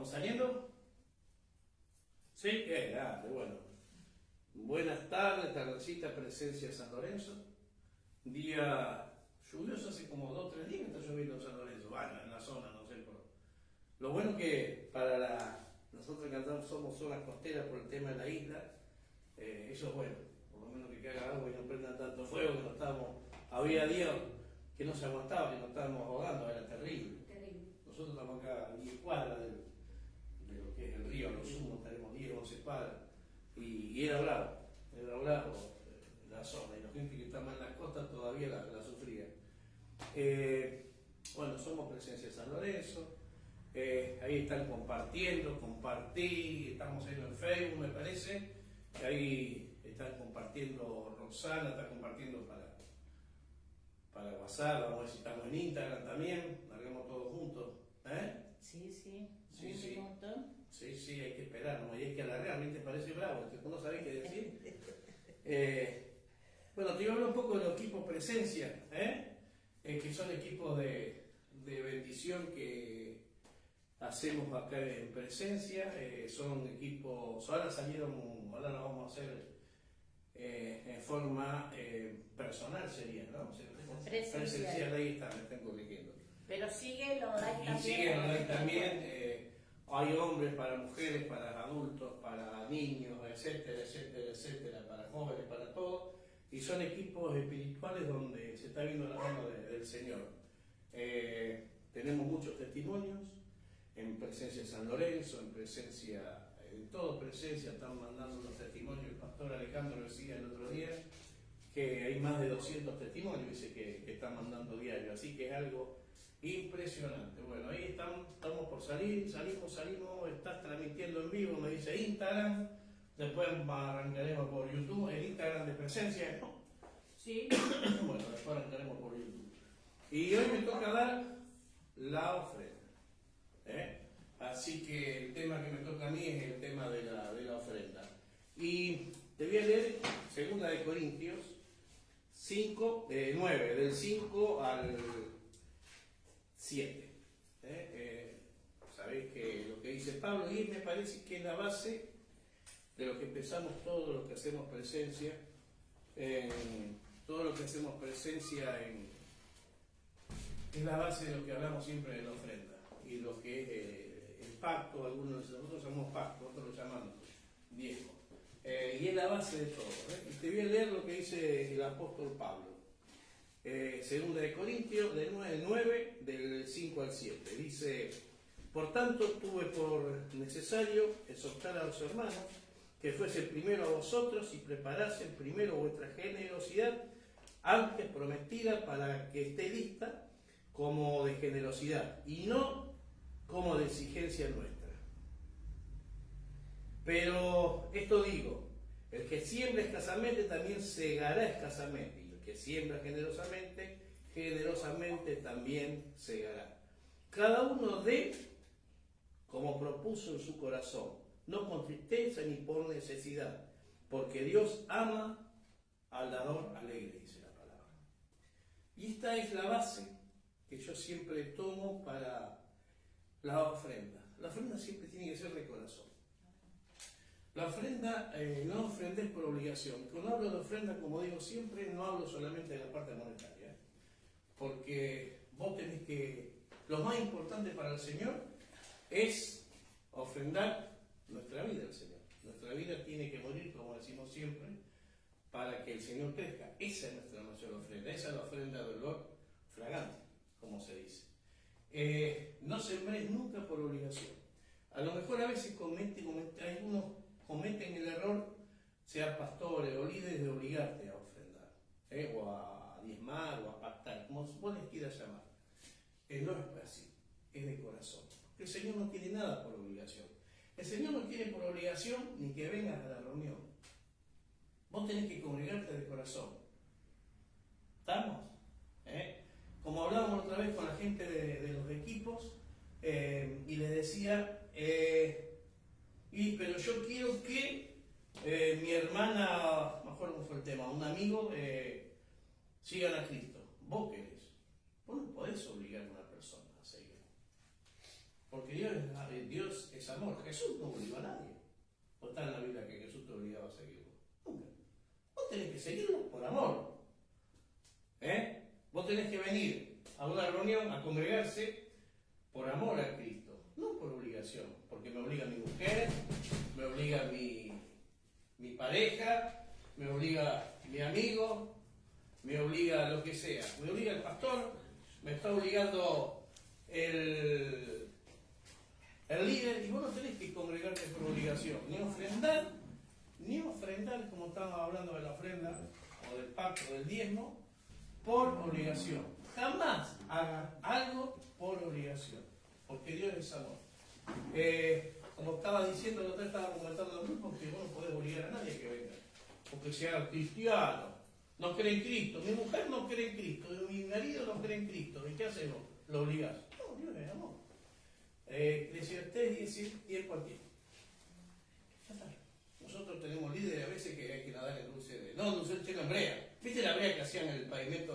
¿Estamos saliendo? Sí, grande, bueno. Buenas tardes, tardecita, presencia San Lorenzo. Día lluvioso, hace como 2 o 3 días que está lloviendo en San Lorenzo. Bueno, en la zona, no sé. Lo bueno que nosotros que andamos somos zonas costeras por el tema de la isla, eso es bueno. Por lo menos que caiga agua y no prendan tanto fuego, que no estábamos, había días que no se aguantaba, que nos estábamos ahogando, era terrible. Nosotros estamos acá a 10 cuadras de lo que es el río, los sumos, tenemos 10 o 11 cuadras, y era bravo la zona, y la gente que está más en la costa todavía la sufría. Bueno, somos Presencia San Lorenzo, ahí están compartiendo, compartí, estamos ahí en el Facebook, me parece, ahí están compartiendo, Roxana está compartiendo para WhatsApp, vamos a ver si estamos en Instagram también, larguemos todos juntos. Sí. Sí. Sí, hay que esperar, no hay que alargar, ¿viste? Parece bravo, que no sabés qué decir. Bueno, te iba a hablar un poco de los equipos Presencia, que son equipos de bendición que hacemos acá en Presencia, son equipos, ahora lo vamos a hacer en forma personal sería, ¿no? Presencial, ahí está, me están corrigiendo. Pero sigue el online también. Y sigue el online también, hay hombres para mujeres, para adultos, para niños, etcétera, para jóvenes, para todo, y son equipos espirituales donde se está viendo la mano del Señor. Tenemos muchos testimonios en Presencia de San Lorenzo, en todo Presencia están mandando unos testimonios. El pastor Alejandro decía el otro día que hay más de 200 testimonios, dice que están mandando diario, así que es algo impresionante. Bueno, ahí estamos por salimos, estás transmitiendo en vivo, me dice Instagram, después arrancaremos por YouTube, el Instagram de Presencia, ¿no? Sí. Bueno, después arrancaremos por YouTube. Y hoy me toca dar la ofrenda. Así que el tema que me toca a mí es el tema de la ofrenda. Y te voy a leer 2 de Corintios 9, del 5 al 7. Sabéis que lo que dice Pablo, y me parece que es la base de lo que pensamos todo lo que hacemos presencia, es la base de lo que hablamos siempre de la ofrenda y lo que es el pacto. Algunos de nosotros llamamos pacto, otros lo llaman diezmo, y es la base de todo. Y te voy a leer lo que dice el apóstol Pablo, 2 de Corintios 9, del 5 al 7. Dice: por tanto tuve por necesario exhortar a los hermanos que fuese primero a vosotros y preparasen primero vuestra generosidad antes prometida, para que esté lista como de generosidad y no como de exigencia nuestra. Pero esto digo, el que siembra escasamente también segará escasamente, y el que siembra generosamente, generosamente también segará. Cada uno dé como propuso en su corazón, no con tristeza ni por necesidad, porque Dios ama al dador alegre, dice la palabra. Y esta es la base que yo siempre tomo para la ofrenda. La ofrenda siempre tiene que ser de corazón. La ofrenda, no ofrendes por obligación. Cuando hablo de ofrenda, como digo siempre, no hablo solamente de la parte monetaria, porque vos tenés que, lo más importante para el Señor es ofrendar nuestra vida al Señor. Nuestra vida tiene que morir, como decimos siempre, para que el Señor crezca. Esa es nuestra mayor ofrenda, esa es la ofrenda de olor fragante, como se dice. No sembres nunca por obligación. A lo mejor a veces algunos cometen el error, sean pastores o líderes, de obligarte a ofrendar, o a diezmar, o a pactar, como vos les quieras llamar. No es así, es de corazón. Porque el Señor no tiene nada por obligación. El Señor no tiene por obligación ni que vengas a la reunión. Vos tenés que congregarte de corazón. ¿Estamos? Como hablábamos otra vez con la gente de los equipos, y les decía, pero yo quiero que mi hermana, no me acuerdo cómo fue el tema, un amigo, sigan a Cristo. ¿Vos querés? Vos no podés obligar a una persona a seguir. Porque Dios es amor. Jesús no obligó a nadie. ¿O está en la Biblia que Jesús te obligaba a seguirlo? Nunca. Vos tenés que seguirlo por amor. Vos tenés que venir a una reunión, a congregarse por amor a Cristo, no por obligación, porque me obliga mi mujer, me obliga mi pareja, me obliga mi amigo, me obliga lo que sea, me obliga el pastor, me está obligando el líder, y vos no tenés que congregarte por obligación, ni ofrendar como estábamos hablando de la ofrenda o del pacto del diezmo, por obligación. Jamás hagas algo por obligación, porque Dios es amor. Como estaba diciendo, la otra vez estaba comentando en el grupo que vos no podés obligar a nadie que venga, porque sea cristiano, no cree en Cristo, mi mujer no cree en Cristo, mi marido no cree en Cristo, ¿y qué hacemos? ¿Lo obligás? No, Dios es amor. Eclesiastés 10, tiempo al tiempo. Ya está. Nosotros tenemos líderes a veces que hay que nadar en dulce de... No, dulce de la brea. ¿Viste la brea que hacían en el pavimento?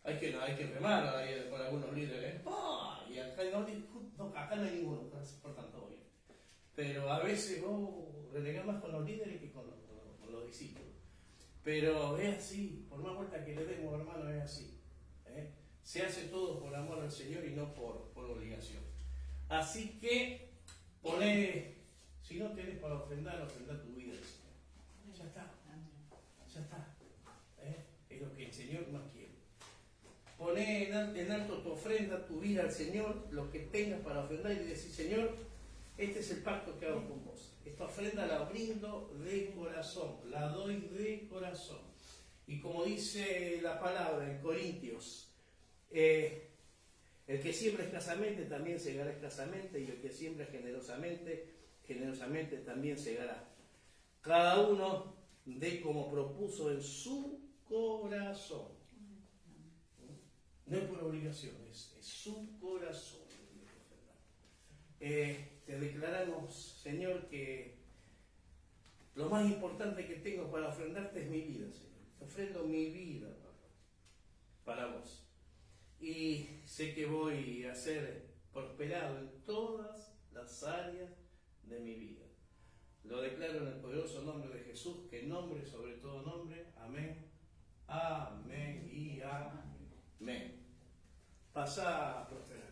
Hay que remar ahí con algunos líderes. ¡Pah! Y acá acá no hay ninguno, se portan todo bien. Pero a veces vos renegás más con los líderes que con los discípulos. Pero es así, por más vuelta que le demos, hermano, es así. Se hace todo por amor al Señor y no por obligación. Así que si no tenés para ofrendar tu vida al Señor. Ya está. Ya está. Es lo que el Señor más quiere. Poné en alto tu ofrenda, tu vida al Señor, lo que tengas para ofrendar y decir, Señor, este es el pacto que hago con vos. Esta ofrenda la brindo de corazón, la doy de corazón. Y como dice la palabra en Corintios, el que siembra escasamente también segará escasamente, y el que siembra generosamente, generosamente también segará. Cada uno dé como propuso en su corazón. No es por obligación, es su corazón. Te declaramos, Señor, que lo más importante que tengo para ofrendarte es mi vida, Señor. Te ofrendo mi vida, para vos. Y sé que voy a ser prosperado en todas las áreas de mi vida. Lo declaro en el poderoso nombre de Jesús, que nombre sobre todo nombre. Amén. Amén y amén. Pasá a prosperar.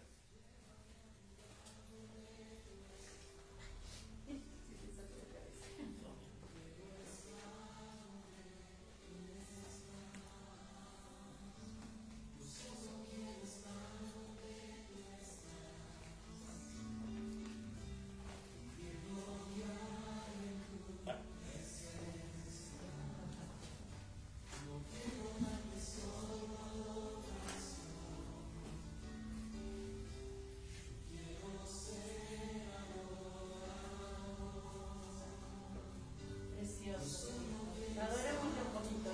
Precioso. Adorémosle un poquito.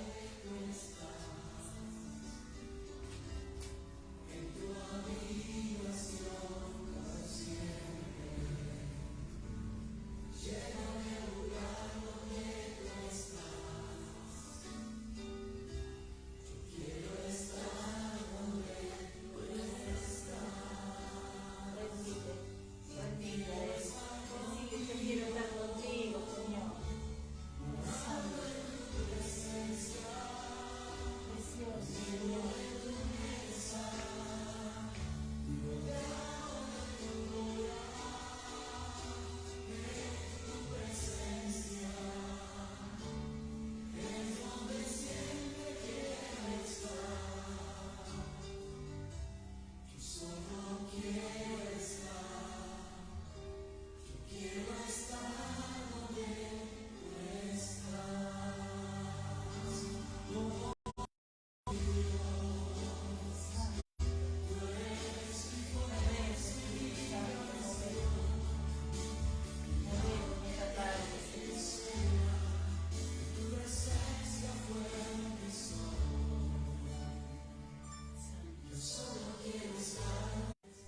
Repite. Decirle, yo quiero estar contigo, Señor. Precioso, Señor.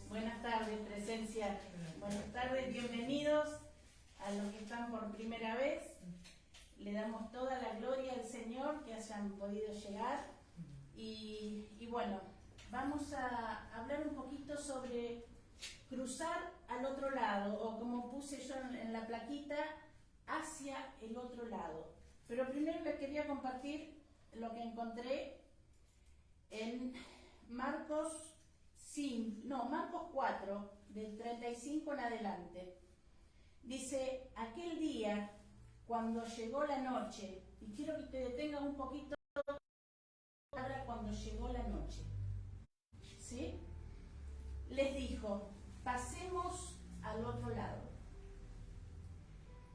Buenas tardes, presencia. Buenas tardes, bienvenidos a los que están por primera vez. Le damos toda la gloria al Señor que hayan podido llegar. Y bueno, vamos a hablar un poquito sobre cruzar al al otro lado, o como puse yo en la plaquita, hacia el otro lado. Pero primero les quería compartir lo que encontré en Marcos 4, del 35 en adelante. Dice, aquel día, cuando llegó la noche, y quiero que te detengas un poquito ahora cuando llegó la noche, ¿sí? Les dijo, pasemos al otro lado.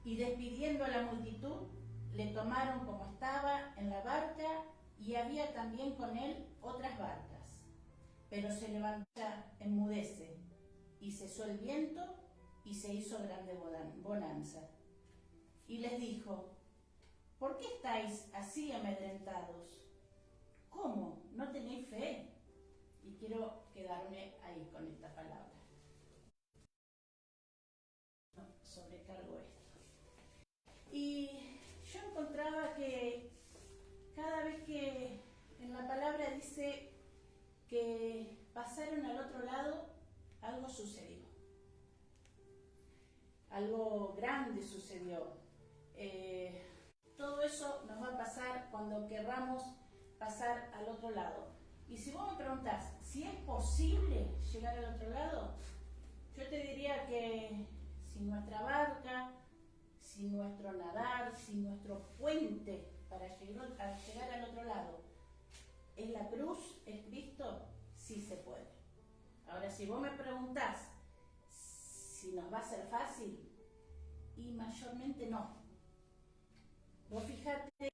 Y despidiendo a la multitud, le tomaron como estaba en la barca, y había también con él otras barcas. Pero se levanta, enmudece, y cesó el viento, y se hizo grande bonanza. Y les dijo, ¿por qué estáis así amedrentados? ¿Cómo? ¿No tenéis fe? Y quiero quedarme ahí con esta palabra. No, sobrecargo esto. Y yo encontraba que cada vez que en la palabra dice que pasaron al otro lado, algo sucedió. Algo grande sucedió. Todo eso nos va a pasar cuando querramos pasar al otro lado. Y si vos me preguntás si es posible llegar al otro lado, yo te diría que si nuestra barca, si nuestro nadar, si nuestro puente para llegar al otro lado es la cruz, es Cristo, sí se puede. Ahora, si vos me preguntás si nos va a ser fácil, y mayormente no. Vos fijate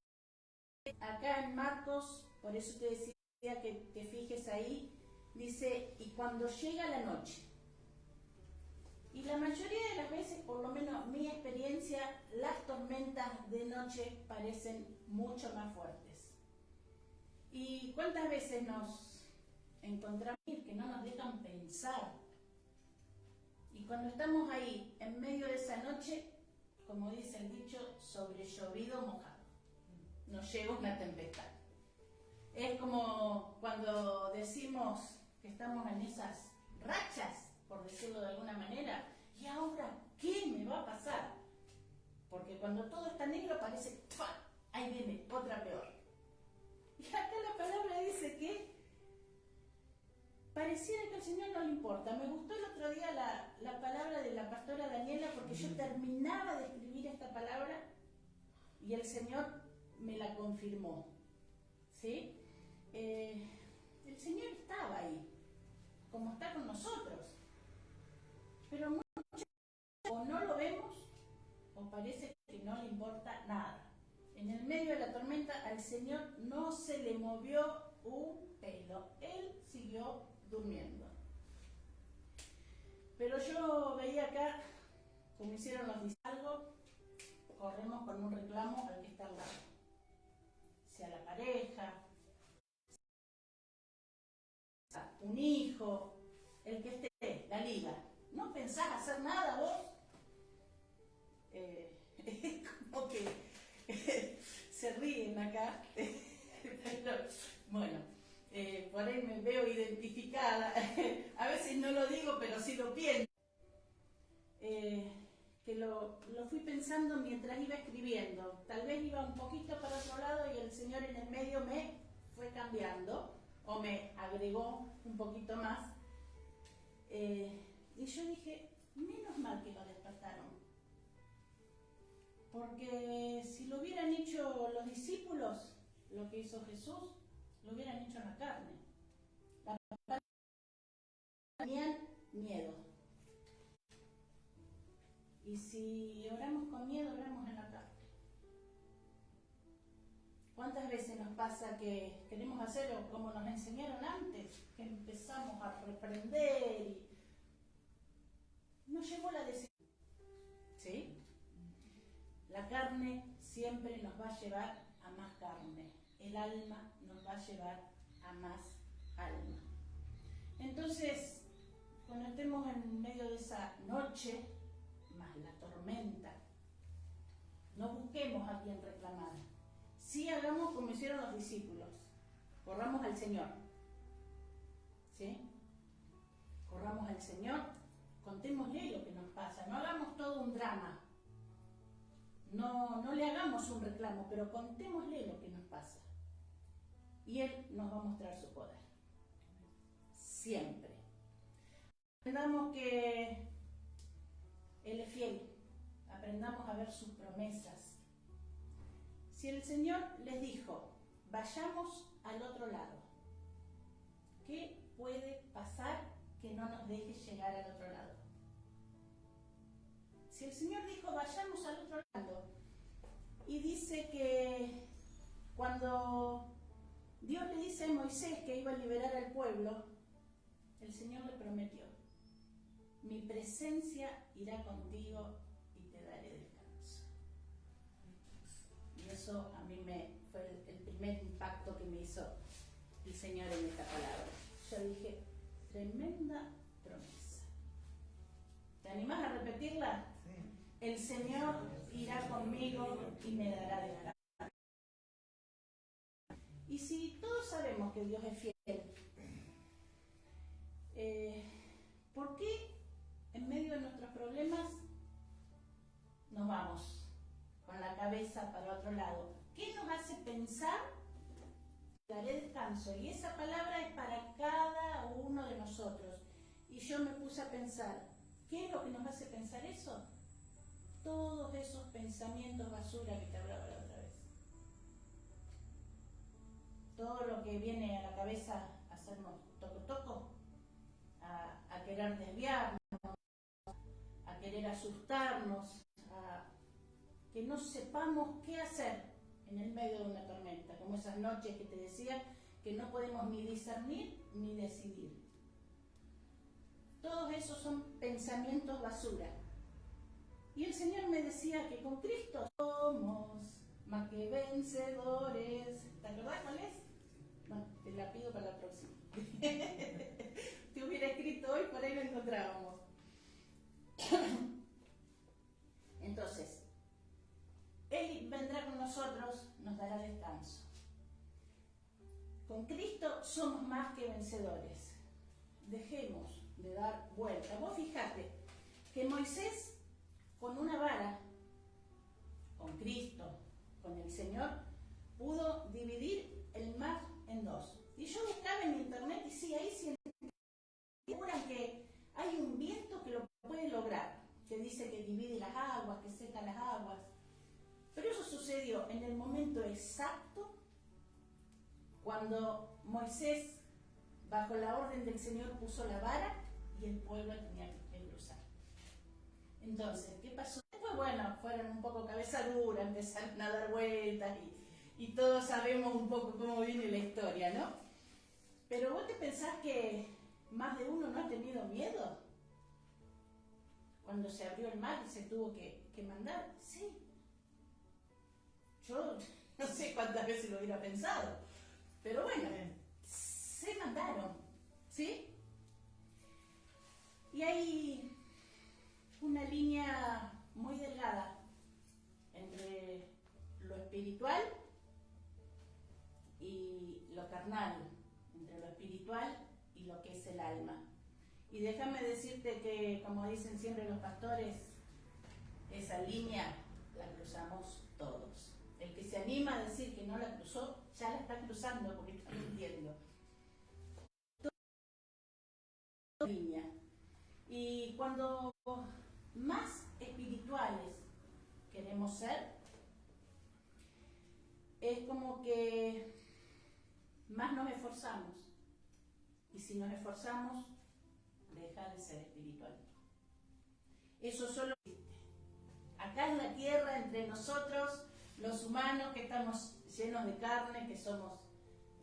acá en Marcos, por eso te decía que te fijes ahí, dice, y cuando llega la noche. Y la mayoría de las veces, por lo menos mi experiencia, las tormentas de noche parecen mucho más fuertes. ¿Y cuántas veces nos encontramos que no nos dejan pensar? Y cuando estamos ahí, en medio de esa noche, como dice el dicho, sobre llovido mojado, nos llega una tempestad. Es como cuando decimos que estamos en esas rachas, por decirlo de alguna manera, ¿y ahora qué me va a pasar? Porque cuando todo está negro parece, ¡pah!, ahí viene otra peor. Y acá la palabra dice que pareciera que al Señor no le importa. Me gustó el otro día la palabra de la pastora Daniela, porque yo terminaba de escribir esta palabra y el Señor me la confirmó. ¿Sí? El Señor estaba ahí, como está con nosotros. Pero muchas veces o no lo vemos o parece que no le importa nada. En el medio de la tormenta al Señor no se le movió un pelo. Él siguió durmiendo. Pero yo veía acá, como hicieron los discípulos, algo, corremos con un reclamo al que está al lado. Sea la pareja, un hijo, el que esté, la liga. ¿No pensás hacer nada vos? Es como que se ríen acá. Pero, bueno, por ahí me veo identificada. A veces no lo digo, pero sí lo pienso. Que lo fui pensando mientras iba escribiendo. Tal vez iba un poquito para otro lado y el Señor en el medio me fue cambiando o me agregó un poquito más. Y yo dije, menos mal que lo despertaron. Porque si lo hubieran hecho los discípulos, lo que hizo Jesús, lo hubieran hecho en la carne. Tenían miedo. Y si oramos con miedo, oramos en la carne. ¿Cuántas veces nos pasa que queremos hacer como nos enseñaron antes? Que empezamos a reprender y no llegó la decisión. ¿Sí? La carne siempre nos va a llevar a más carne. El alma nos va a llevar a más alma. Entonces, cuando estemos en medio de esa noche, más la tormenta, no busquemos a quien reclamar. Sí hagamos como hicieron los discípulos. Corramos al Señor. ¿Sí? Corramos al Señor con contémosle lo que nos pasa, no hagamos todo un drama, no le hagamos un reclamo, pero contémosle lo que nos pasa. Y Él nos va a mostrar su poder. Siempre. Aprendamos que Él es fiel. Aprendamos a ver sus promesas. Si el Señor les dijo, vayamos al otro lado, ¿qué puede pasar que no nos deje llegar al otro lado? Si el Señor dijo, vayamos al otro lado, y dice que cuando Dios le dice a Moisés que iba a liberar al pueblo, el Señor le prometió, mi presencia irá contigo y te daré descanso. Y eso a mí fue el primer impacto que me hizo el Señor en esta palabra. Yo dije, tremenda promesa. ¿Te animás a repetirla? Sí. El Señor irá conmigo y me dará descanso. Y si todos sabemos que Dios es fiel, ¿por qué en medio de nuestros problemas nos vamos con la cabeza para otro lado? ¿Qué nos hace pensar que daré descanso? Y esa palabra es para cada uno de nosotros. Y yo me puse a pensar, ¿qué es lo que nos hace pensar eso? Todos esos pensamientos basura que te hablaba la otra vez. Todo lo que viene a la cabeza a hacernos toco, a querer desviarnos, a querer asustarnos, a que no sepamos qué hacer en el medio de una tormenta, como esas noches que te decía que no podemos ni discernir ni decidir. Todos esos son pensamientos basura. Y el Señor me decía que con Cristo somos más que vencedores. ¿Te acordás cuál es? Bueno, te la pido para la próxima. Te hubiera escrito hoy, por ahí lo encontrábamos. Entonces, Él vendrá con nosotros, nos dará descanso. Con Cristo somos más que vencedores. Dejemos de dar vuelta. Vos fijate que Moisés, con una vara, con Cristo, con el Señor, pudo dividir el mar en dos. Y yo buscaba en internet y sí, ahí sí aseguran que hay un viento que lo puede lograr, que dice que divide las aguas, que seca las aguas. Pero eso sucedió en el momento exacto cuando Moisés, bajo la orden del Señor, puso la vara y el pueblo tenía que cruzar. Entonces, ¿qué pasó? Después, bueno, fueron un poco cabeza dura, empezaron a dar vueltas y todos sabemos un poco cómo viene la historia, ¿no? Pero vos te pensás que más de uno no ha tenido miedo cuando se abrió el mar y se tuvo que mandar. Sí. Yo no sé cuántas veces lo hubiera pensado, pero bueno, se mandaron, ¿sí? Y hay una línea muy delgada entre lo espiritual y lo carnal, entre lo espiritual y lo que es el alma. Y déjame decirte que, como dicen siempre los pastores, esa línea la cruzamos todos. El que se anima a decir que no la cruzó, ya la está cruzando porque está mintiendo. Toda línea. Y cuando más espirituales queremos ser, es como que más nos esforzamos. Y si nos esforzamos, deja de ser espiritual. Eso solo existe. Acá en la tierra, entre nosotros, los humanos que estamos llenos de carne, que somos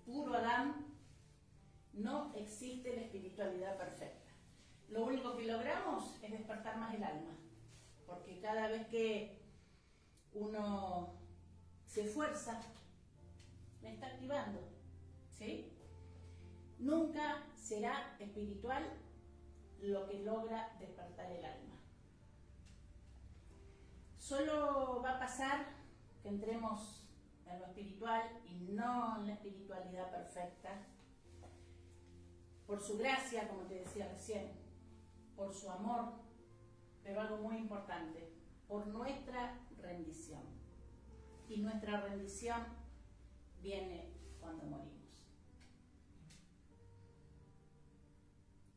puro Adán, no existe la espiritualidad perfecta. Lo único que logramos es despertar más el alma, porque cada vez que uno se esfuerza, me está activando, ¿sí? Nunca será espiritual lo que logra despertar el alma. Solo va a pasar que entremos en lo espiritual y no en la espiritualidad perfecta, por su gracia, como te decía recién, por su amor, pero algo muy importante, por nuestra rendición. Y nuestra rendición viene cuando morimos.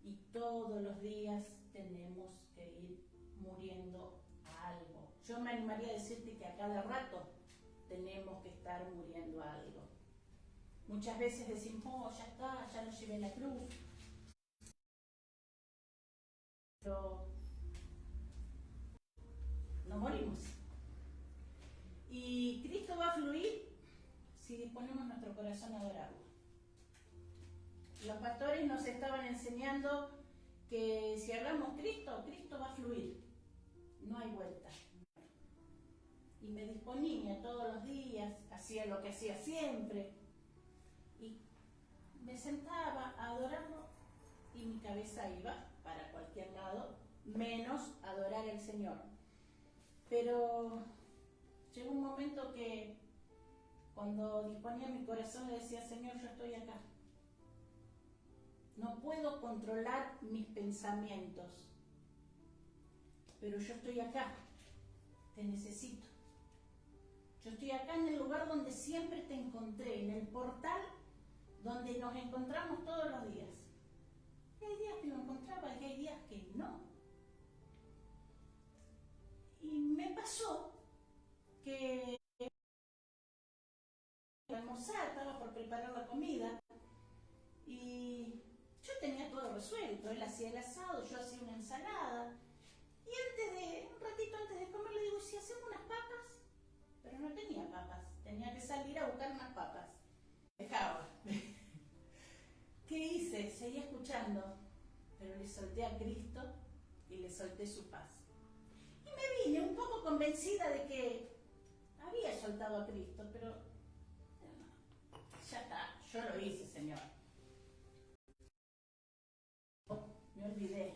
Y todos los días tenemos que ir muriendo a algo. Yo me animaría a decirte que a cada rato tenemos que estar muriendo a algo. Muchas veces decimos, oh, ya está, ya lo llevé en la cruz. Pero no morimos. Y Cristo va a fluir si disponemos nuestro corazón a adorarlo. Los pastores nos estaban enseñando que si hablamos Cristo, Cristo va a fluir. No hay vuelta. Y me disponía todos los días, hacía lo que hacía siempre. Y me sentaba a adorarlo y mi cabeza iba para cualquier lado, menos adorar al Señor. Pero llegó un momento que cuando disponía mi corazón le decía, Señor, yo estoy acá. No puedo controlar mis pensamientos, pero yo estoy acá, te necesito. Yo estoy acá en el lugar donde siempre te encontré, en el portal donde nos encontramos todos los días. Y hay días que lo encontraba y hay días que no. Y me pasó que al almorzar, estaba por preparar la comida y yo tenía todo resuelto. Él hacía el asado, yo hacía una ensalada. Y un ratito antes de comer, le digo, ¿si hacemos unas papas? Pero no tenía papas, tenía que salir a buscar unas papas. Dejaba. ¿Qué hice? Seguí escuchando, pero le solté a Cristo y le solté su paz. Y me vine un poco convencida de que había soltado a Cristo, pero ya está, yo lo hice, Señor. Me olvidé.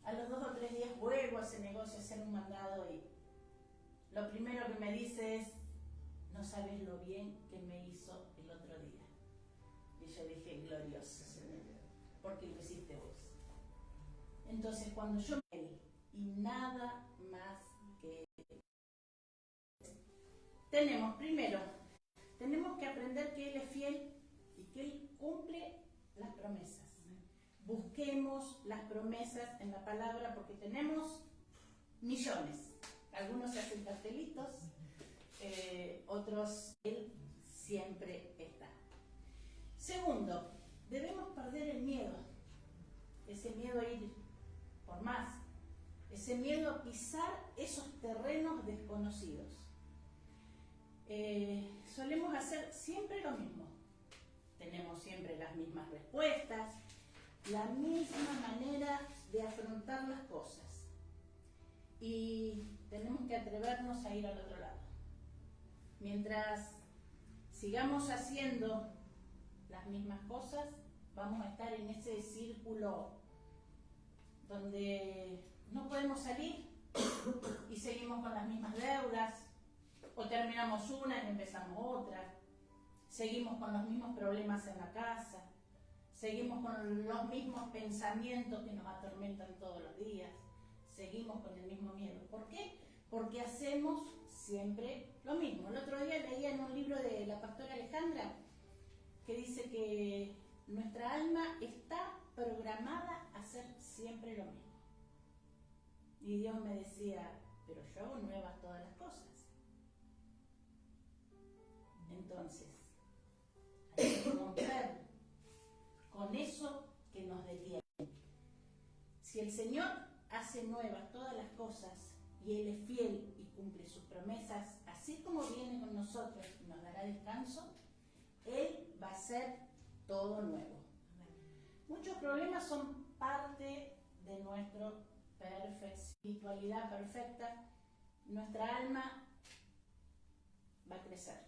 A los 2 o 3 días vuelvo a ese negocio, a hacer un mandado y lo primero que me dice es, no sabes lo bien que me hizo el otro día. Y yo dije, glorioso, Señor, porque lo hiciste vos. Entonces cuando yo me di, y nada más que tenemos, primero, tenemos que aprender que Él es fiel y que Él cumple las promesas. Busquemos las promesas en la palabra porque tenemos millones. Algunos se hacen cartelitos, otros Él siempre está. Segundo, debemos perder el miedo. Ese miedo a ir por más. Ese miedo a pisar esos terrenos desconocidos. Solemos hacer siempre lo mismo. Tenemos siempre las mismas respuestas, la misma manera de afrontar las cosas. Y tenemos que atrevernos a ir al otro lado. Mientras sigamos haciendo las mismas cosas, vamos a estar en ese círculo donde no podemos salir y seguimos con las mismas deudas, o terminamos una y empezamos otra, seguimos con los mismos problemas en la casa, seguimos con los mismos pensamientos que nos atormentan todos los días, seguimos con el mismo miedo. ¿Por qué? Porque hacemos siempre lo mismo. El otro día leía en un libro de la pastora Alejandra que dice que nuestra alma está programada a hacer siempre lo mismo. Y Dios me decía, pero yo hago nuevas todas las cosas. Entonces, hay que romper con eso que nos detiene. Si el Señor hace nuevas todas las cosas y Él es fiel y cumple sus promesas, así como viene con nosotros y nos dará descanso, Él va a hacer todo nuevo. Muchos problemas son parte de nuestra espiritualidad perfecta. Nuestra alma va a crecer.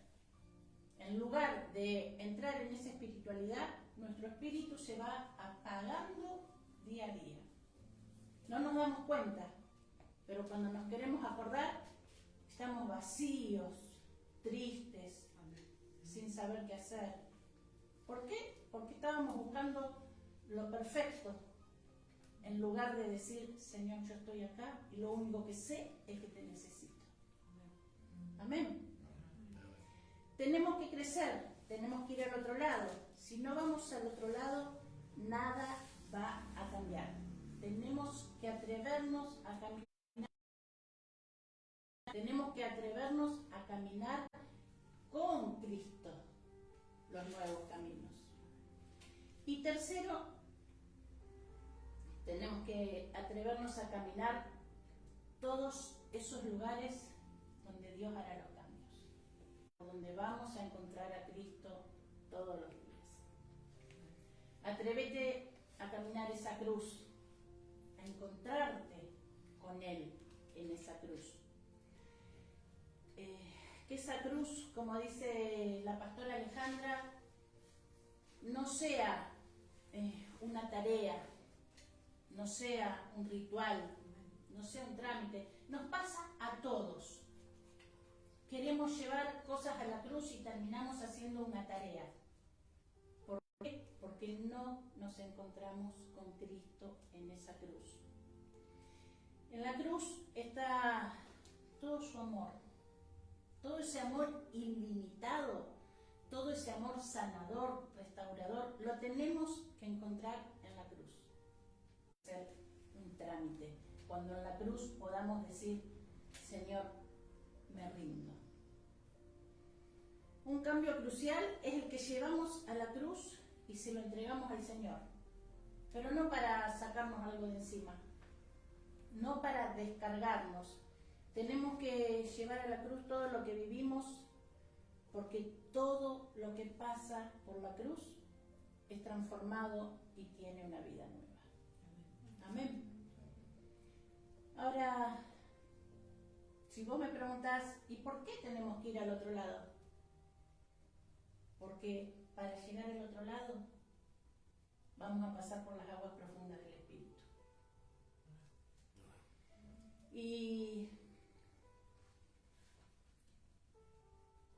En lugar de entrar en esa espiritualidad, nuestro espíritu se va apagando día a día. No nos damos cuenta, pero cuando nos queremos acordar, estamos vacíos, tristes, sin saber qué hacer. ¿Por qué? Porque estábamos buscando lo perfecto, en lugar de decir, Señor, yo estoy acá y lo único que sé es que te necesito. Amén. Tenemos que crecer, tenemos que ir al otro lado. Si no vamos al otro lado, nada va a cambiar. Tenemos que atrevernos a caminar. Tenemos que atrevernos a caminar con Cristo los nuevos caminos. Y tercero, tenemos que atrevernos a caminar todos esos lugares donde Dios hará los cambios, donde vamos a encontrar a Cristo todos los días. Atrévete a caminar esa cruz, a encontrarte con Él en esa cruz. Que esa cruz, como dice la pastora Alejandra, no sea una tarea, no sea un ritual, no sea un trámite. Nos pasa a todos. Queremos llevar cosas a la cruz y terminamos haciendo una tarea. ¿Por qué? Porque no nos encontramos con Cristo en esa cruz. En la cruz está todo su amor, todo ese amor ilimitado, todo ese amor sanador, restaurador, lo tenemos que encontrar en la cruz. Hacer un trámite. Cuando en la cruz podamos decir, Señor, me rindo. Un cambio crucial es el que llevamos a la cruz y se lo entregamos al Señor. Pero no para sacarnos algo de encima, no para descargarnos. Tenemos que llevar a la cruz todo lo que vivimos, porque todo lo que pasa por la cruz es transformado y tiene una vida nueva. Amén. Ahora, si vos me preguntás, ¿y por qué tenemos que ir al otro lado? Porque para llegar al otro lado vamos a pasar por las aguas profundas del Espíritu. Y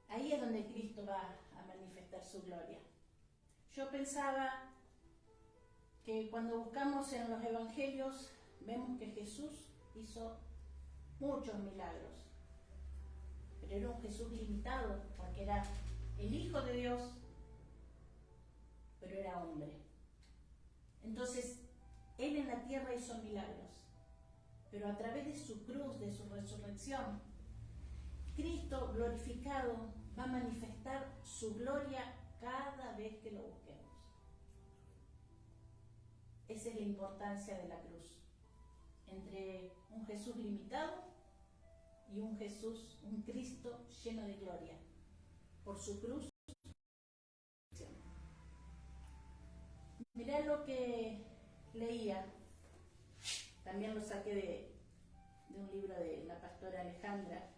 ahí es donde Cristo va a manifestar su gloria. Yo pensaba que cuando buscamos en los evangelios vemos que Jesús hizo muchos milagros, pero era un Jesús limitado porque era el Hijo de Dios, pero era hombre. Entonces, Él en la tierra hizo milagros, pero a través de su cruz, de su resurrección, Cristo glorificado va a manifestar su gloria cada vez que lo busquemos. Esa es la importancia de la cruz, entre un Jesús limitado y un Jesús, un Cristo lleno de gloria, por su cruz. Mirá lo que leía, también lo saqué de un libro de la pastora Alejandra.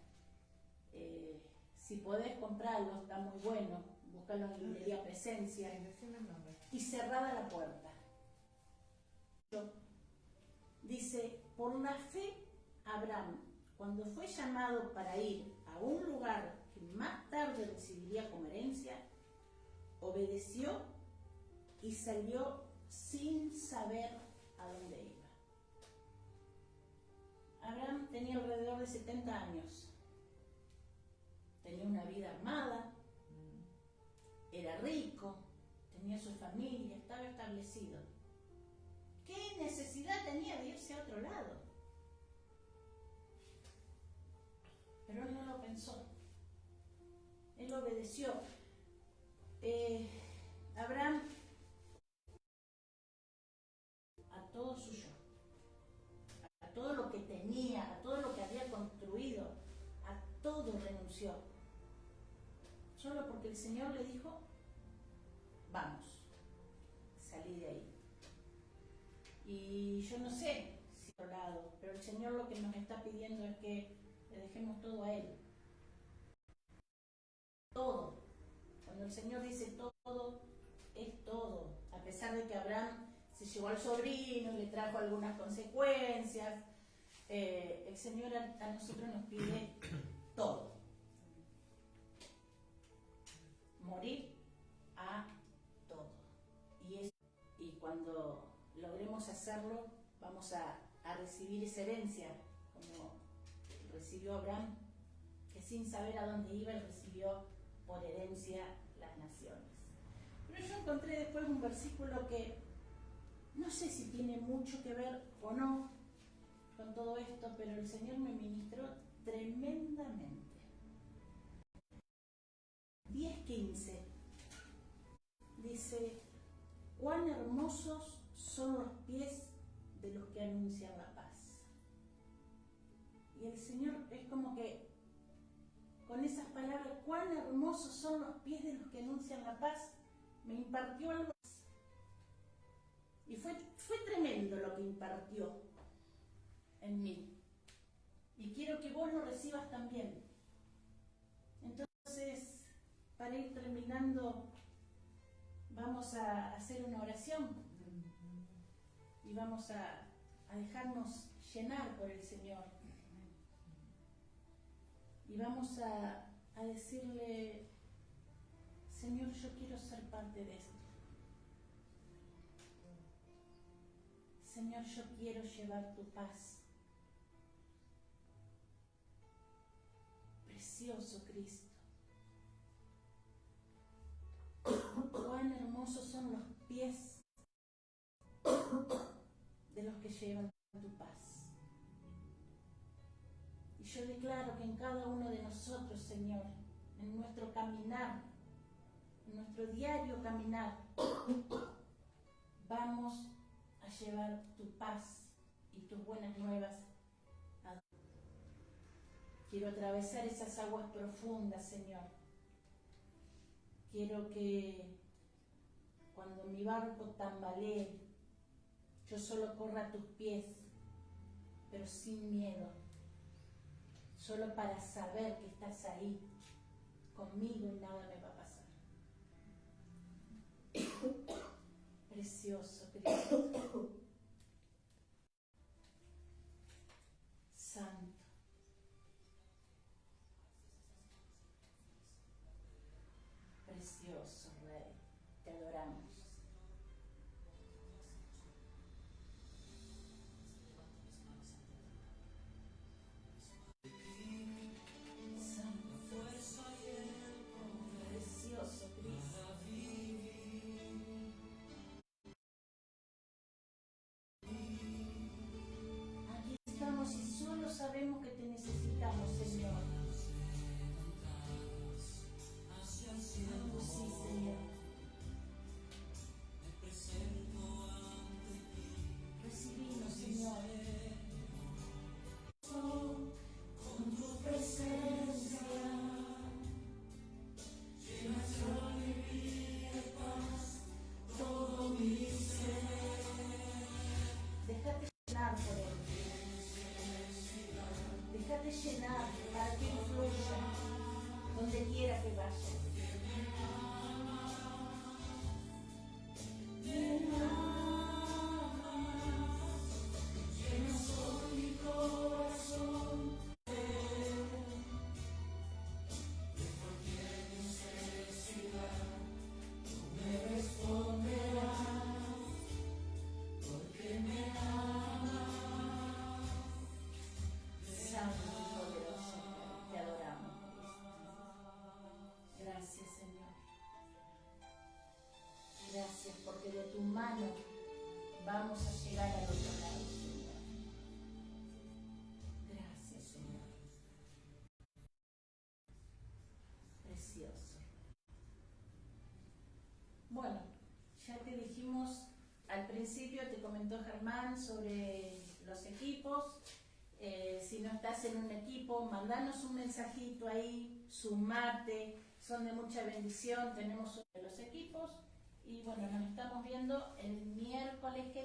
Si podés comprarlo, está muy bueno, búscalo en librería Presencia, y cerrada la puerta. Dice, por la fe Abraham, cuando fue llamado para ir a un lugar que más tarde recibiría como herencia, obedeció y salió sin saber a dónde iba. Abraham tenía alrededor de 70 años. Tenía una vida armada, era rico, tenía su familia, estaba establecido. ¿Qué necesidad tenía de irse a otro lado? Pero él no lo pensó. Él obedeció. Abraham, a todo suyo, a todo lo que tenía, a todo lo que había construido, a todo renunció. Solo porque el Señor le dijo, vamos, salí de ahí. Y yo no sé si otro lado, pero el Señor lo que nos está pidiendo es que le dejemos todo a Él. Todo. Cuando el Señor dice todo, es todo. A pesar de que Abraham se llevó al sobrino y le trajo algunas consecuencias, el Señor a nosotros nos pide todo. Morir a todo. Y cuando logremos hacerlo, vamos a recibir esa herencia, como recibió Abraham, que sin saber a dónde iba, él recibió por herencia las naciones. Pero yo encontré después un versículo que no sé si tiene mucho que ver o no con todo esto, pero el Señor me ministró tremendamente. 10:15 dice: cuán hermosos son los pies de los que anuncian la paz. Y el Señor es como que con esas palabras, cuán hermosos son los pies de los que anuncian la paz, me impartió algo. Y fue tremendo lo que impartió en mí. Y quiero que vos lo recibas también. Entonces, para ir terminando, vamos a hacer una oración y vamos a dejarnos llenar por el Señor. Y vamos a decirle: Señor, yo quiero ser parte de esto. Señor, yo quiero llevar tu paz. Precioso Cristo. Cuán hermosos son los pies de los que llevan tu paz. Y yo declaro que en cada uno de nosotros, Señor, en nuestro caminar, en nuestro diario caminar, vamos a llevar tu paz y tus buenas nuevas. Quiero atravesar esas aguas profundas, Señor. Quiero que cuando mi barco tambalee, yo solo corra a tus pies, pero sin miedo, solo para saber que estás ahí conmigo y nada me va a pasar. Precioso Cristo. Santo. Precioso Rey, te adoramos. Santo, precioso Cristo. Aquí estamos y solo sabemos que te necesitamos, Señor. Oh, sí, Señor. Recibimos, Señor. Con tu presencia, llenas de alegría y paz todo mi ser. Déjate llenar por Él. Déjate llenar para que Él fluya donde quiera que vaya. Gracias porque de tu mano vamos a llegar al otro lado, Señor. Gracias, Señor. Precioso. Bueno, ya te dijimos al principio, te comentó Germán sobre los equipos. Si no estás en un equipo, mandanos un mensajito ahí, sumate, son de mucha bendición, tenemos uno de los equipos. Y bueno, nos estamos viendo el miércoles que viene.